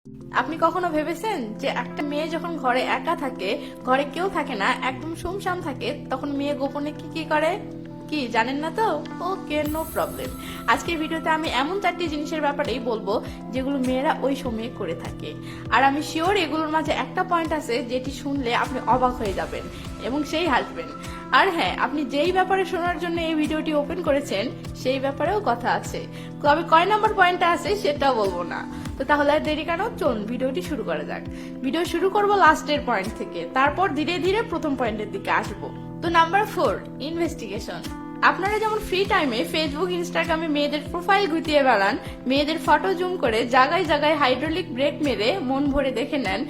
আপনি কখনো ভেবেছেন যে একটা মেয়ে যখন ঘরে একা থাকে, ঘরে কেউ থাকে না, একদম শুনশান থাকে, তখন মেয়ে গোপনে কি কি করে? কি জানেন না তো? ওকে, নো প্রবলেম। আজকের ভিডিওতে আমি এমন 4টি জিনিসের ব্যাপারেই বলবো যেগুলো মেয়েরা ওই সময়ে করে থাকে। আর আমি শিওর এগুলোর মাঝে একটা পয়েন্ট আছে যেটি শুনলে আপনি অবাক হয়ে যাবেন এবং সেই হাসবেন। আর হ্যাঁ, আপনি যেই ব্যাপারে শোনার জন্য এই ভিডিওটি ওপেন করেছেন সেই ব্যাপারেও কথা আছে। তবে কয় নাম্বার পয়েন্টটা আছে সেটা বলবো না। তো তাহলে আর দেরি কেন, চলুন ভিডিওটি শুরু করা যাক। ভিডিও শুরু করব লাস্টের পয়েন্ট থেকে, তারপর ধীরে ধীরে প্রথম পয়েন্টের দিকে আসবো। তো নাম্বার 4, ইনভেস্টিগেশন। আপনারা যেমন ফ্রি টাইমে ফেসবুক, ইনস্টাগ্রামে মেয়েদের প্রোফাইল গুটিয়ে বেড়ান, মেয়েদের ফটো জুম করে জায়গায় জায়গায় হাইড্রোলিক ব্রেক মেরে মন ভরে দেখে নেন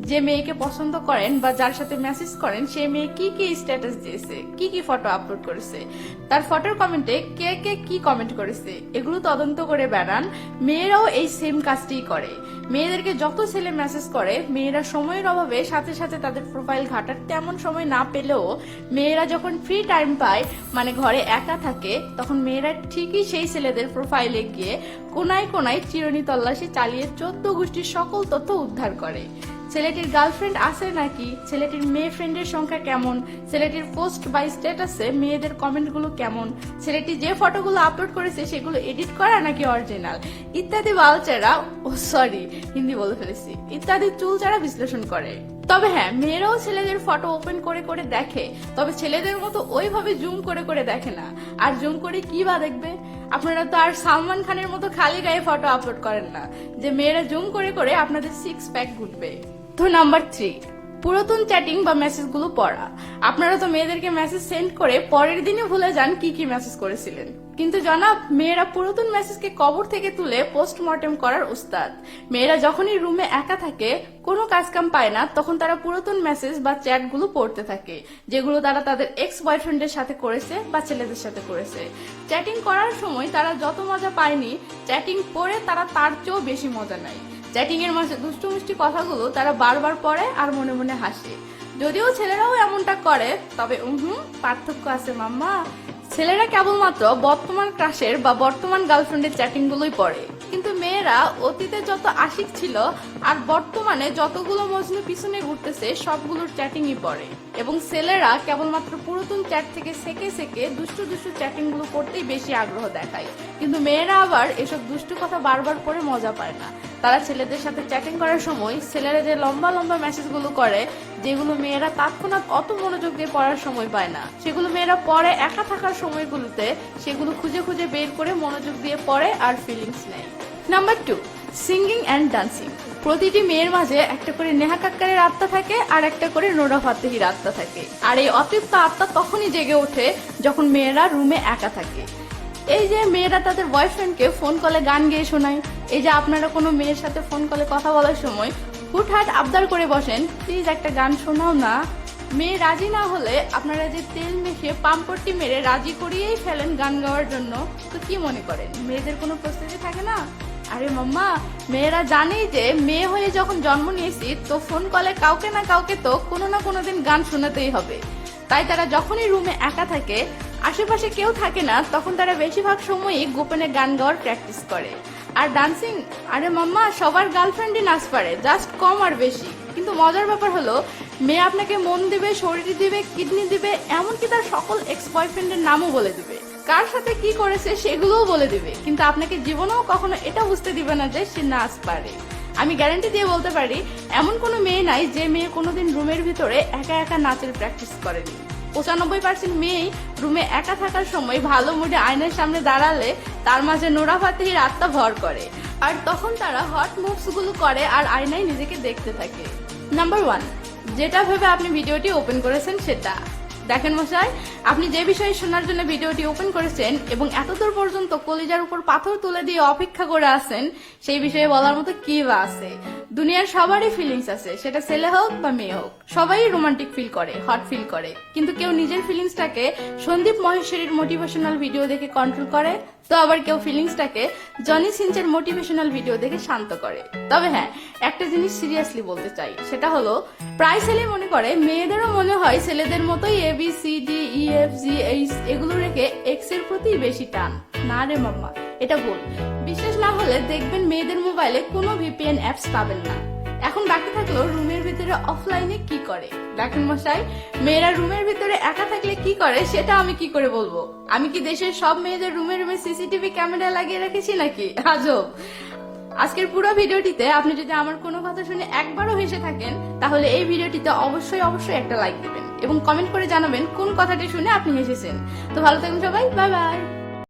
যে মেয়েকে পছন্দ করেন বা যার সাথে মেসেজ করেন সে মেয়ে কি কি স্ট্যাটাস দিয়েছে, কি কি ফটো আপলোড করেছে, তার ফটোর কমেন্টে কে কে কি কমেন্ট করেছে, এগুলো তদন্ত করে বেড়ান। মেয়েরাও এই সেম কাজটিই করে। মেয়েদেরকে যত ছেলে মেসেজ করে, মেয়েরা সময়ের অভাবে সাথে সাথে তাদের প্রোফাইল ঘাটার তেমন সময় না পেলেও মেয়েরা যখন ফ্রি টাইম পায়, মানে ঘরে একা থাকে, তখন মেয়েরা ঠিকই সেই ছেলেদের প্রোফাইলে গিয়ে কোনায় কোনায় চিরুনি তল্লাশি চালিয়ে 14 গোষ্ঠীর সকল তথ্য উদ্ধার করে। ছেলেটির গার্লফ্রেন্ড আছে নাকি, ছেলেটির মেয়ে ফ্রেন্ডের সংখ্যা কেমন, ছেলেটির পোস্ট বা স্ট্যাটাসে মেয়েদের কমেন্টগুলো কেমন, ছেলেটি যে ফটোগুলো আপলোড করেছে সেগুলো এডিট করা নাকি অরিজিনাল, ইত্যাদি বালচেরা, সরি হিন্দি বলে ফেলেছি, ইত্যাদি চুলচারা বিশ্লেষণ করে। তবে হ্যাঁ, মেয়েরাও ছেলেদের ফটো ওপেন করে করে দেখে, তবে ছেলেদের মতো ওইভাবে জুম করে করে দেখে না। আর জুম করে কি বা দেখবে? আপনারা তো আর সালমান খানের মতো খালি গায়ে ফটো আপলোড করেন না যে মেয়েরা জুম করে করে আপনাদের 6 প্যাক ঘুরবে। তো নাম্বার 3, পুরাতন চ্যাটিং বা মেসেজগুলো পড়া। আপনারা তো মেয়েদেরকে মেসেজ সেন্ড করে পরের দিনে ভুলে যান কি কি মেসেজ করেছিলেন, কিন্তু জনাব, মেয়েরা পুরাতন মেসেজকে কবর থেকে তুলে পোস্টমর্টেম করার উস্তাদ। মেয়েরা যখনই রুমে একা থাকে, কোনো কাজকাম পায় না, তখন তারা পুরাতন মেসেজ বা চ্যাটগুলো পড়তে থাকে, যেগুলো তারা তাদের এক্স বয়ফ্রেন্ডের সাথে করেছে বা ছেলেদের সাথে করেছে। চ্যাটিং করার সময় তারা যত মজা পায়নি, চ্যাটিং পড়ে তারা তার চেয়েও বেশি মজা নেয়। চ্যাটিং এর মাঝে দুষ্টু মিষ্টি কথাগুলো তারা বারবার পড়ে আর মনে মনে হাসে। যদিও ছেলেরাও এমনটা করে, তবে পার্থক্য আছে মাম্মা। ছেলেরা কেবলমাত্র বর্তমান ক্রাশের বা বর্তমান গার্লফ্রেন্ডের চ্যাটিং গুলোই পড়ে, কিন্তু মেয়েরা অতীতে যত আশিক ছিল আর বর্তমানে যতগুলো মজনু পিছনে ঘুরতেছে সবগুলোর চ্যাটিংই পড়ে। এবং ছেলেরা কেবলমাত্র পুরাতন চ্যাট থেকে সেকে সেকে দুষ্টু দুষ্টু চ্যাটিং গুলো করতেই বেশি আগ্রহ দেখায়, কিন্তু মেয়েরা আবার এসব দুষ্টু কথা বারবার পড়ে মজা পায় না। তারা ছেলেদের সাথে চ্যাটিং করার সময় ছেলেরা যে লম্বা লম্বা মেসেজগুলো করে, যেগুলো মেয়েরা তৎক্ষণাৎ অত মনোযোগ দিয়ে পড়ার সময় পায় না, সেগুলো মেয়েরা পরে একা থাকার সময়গুলোতে সেগুলো খুঁজে খুঁজে বের করে মনোযোগ দিয়ে পড়ে আর ফিলিংস নেয়। Number 2, singing and dancing. প্রতিটি মেয়ের মাঝে একটা করে নেহা কাক্কারের আত্মা থাকে আর একটা করে নোরা ফাতেহির আত্মা থাকে। আর এই অতৃপ্ত আত্মা তখনই জেগে ওঠে যখন মেয়েরা রুমে একা থাকে। এই যে মেয়েরা তাদের বয়ফ্রেন্ডকে ফোন কলে গান গেয়ে শোনায়, এই যে আপনারা কোনো মেয়ের সাথে ফোন কলে কথা বলার সময় হুটহাট আবদার করে বসেন, প্লিজ একটা গান শোনাও না। মেয়ে রাজি না হলে আপনারা যে তেল মেখে পাম্পটি মেরে রাজি করিয়েই ফেলেন গান গাওয়ার জন্য, তো কি মনে করেন মেয়েদের কোনো প্রস্তুতি থাকে না? আরে মাম্মা, মেয়েরা জানেই যে মেয়ে হয়ে যখন জন্ম নিয়েছি তো ফোন কলে কাউকে না কাউকে তো কোনো না কোনো দিন গান শোনাতেই হবে। তাই তারা যখনই রুমে একা থাকে, আশেপাশে কেউ থাকে না, তখন তারা বেশিরভাগ সময়ই গোপনে গান গাওয়ার প্র্যাকটিস করে। আর ডান্সিং, আরে মাম্মা, সবার গার্লফ্রেন্ডই নাচ পারে, জাস্ট কম আর বেশি। কিন্তু মজার ব্যাপার হলো, মেয়ে আপনাকে মন দিবে, শরীর দিবে, কিডনি দিবে, এমনকি তার সকল এক্স বয়ফ্রেন্ডের নামও বলে দিবে, কার সাথে কি করেছে সেগুলোও বলে দিবে, কিন্তু আপনাকে জীবনেও কখনো এটা বুঝতে দিবে না যে সে নাচ পারে। আমি গ্যারান্টি দিয়ে বলতে পারি, এমন কোনো মেয়ে নাই যে মেয়ে কোনোদিন রুমের ভিতরে একা একা নাচের প্র্যাকটিস করেনি। 95% মেয়েই রুমে একা থাকার সময় ভালো মুডে আয়নার সামনে দাঁড়ালে তার মাঝে নোরা ফাতেহির আত্মা ভর করে, আর তখন তারা হট মুভস গুলো করে আর আয়নায় নিজেকে দেখতে থাকে। নাম্বার 1, যেটা ভেবে আপনি ভিডিওটি ওপেন করেছেন সেটা দেখেন মশাই। আপনি যে বিষয়ে শোনার জন্য ভিডিওটি ওপেন করেছেন এবং এতদূর পর্যন্ত কলিজার উপর পাথর তুলে দিয়ে অপেক্ষা করে আছেন, সেই বিষয়ে বলার মতো কি বা আছে? দুনিয়ার সবারই ফিলিংস আছে, সেটা ছেলে হোক বা মেয়ে হোক, সবাই রোমান্টিক ফিল করে, হট ফিল করে, কিন্তু কেউ নিজের ফিলিংসটাকে সন্দীপ মহেশ্বরীর মোটিভেশনাল ভিডিও দেখে কন্ট্রোল করে, তো আবার কেউ ফিলিংসটাকে জনি সিনচের মোটিভেশনাল ভিডিও দেখে শান্ত করে। তবে হ্যাঁ, একটা জিনিস সিরিয়াসলি বলতে চাই, সেটা হলো প্রায় ছেলে মনে করে মেয়েদেরও মনে হয় ছেলেদের মতোই ABCDEFGH এগুলো রেখে এক্স এর প্রতি বেশি টান। না রে মাম্মা, এটা ভুল। বিশ্বাস না হলে দেখবেন মেয়েদের মোবাইলে কোনো ভিপিএন অ্যাপস পাবেন না। এখন বাকি থাকলো রুমের ভিতরে অফলাইনে কি করে। দেখেন মশাই, মেয়েরা রুমের ভিতরে একা থাকলে কি করে সেটা আমি কি করে বলবো? আমি কি দেশের সব মেয়েদের রুমে রুমে সিসিটিভি ক্যামেরা লাগিয়ে রেখেছি নাকি? আজব। আজকের পুরো ভিডিওটিতে আপনি যদি আমার কোনো কথা শুনে একবারও হেসে থাকেন, তাহলে এই ভিডিওটিতে অবশ্যই একটা লাইক দিবেন এবং কমেন্ট করে জানাবেন কোন কথাটি শুনে আপনি হেসেছেন। তো ভালো থাকুন সবাই, বাই বাই।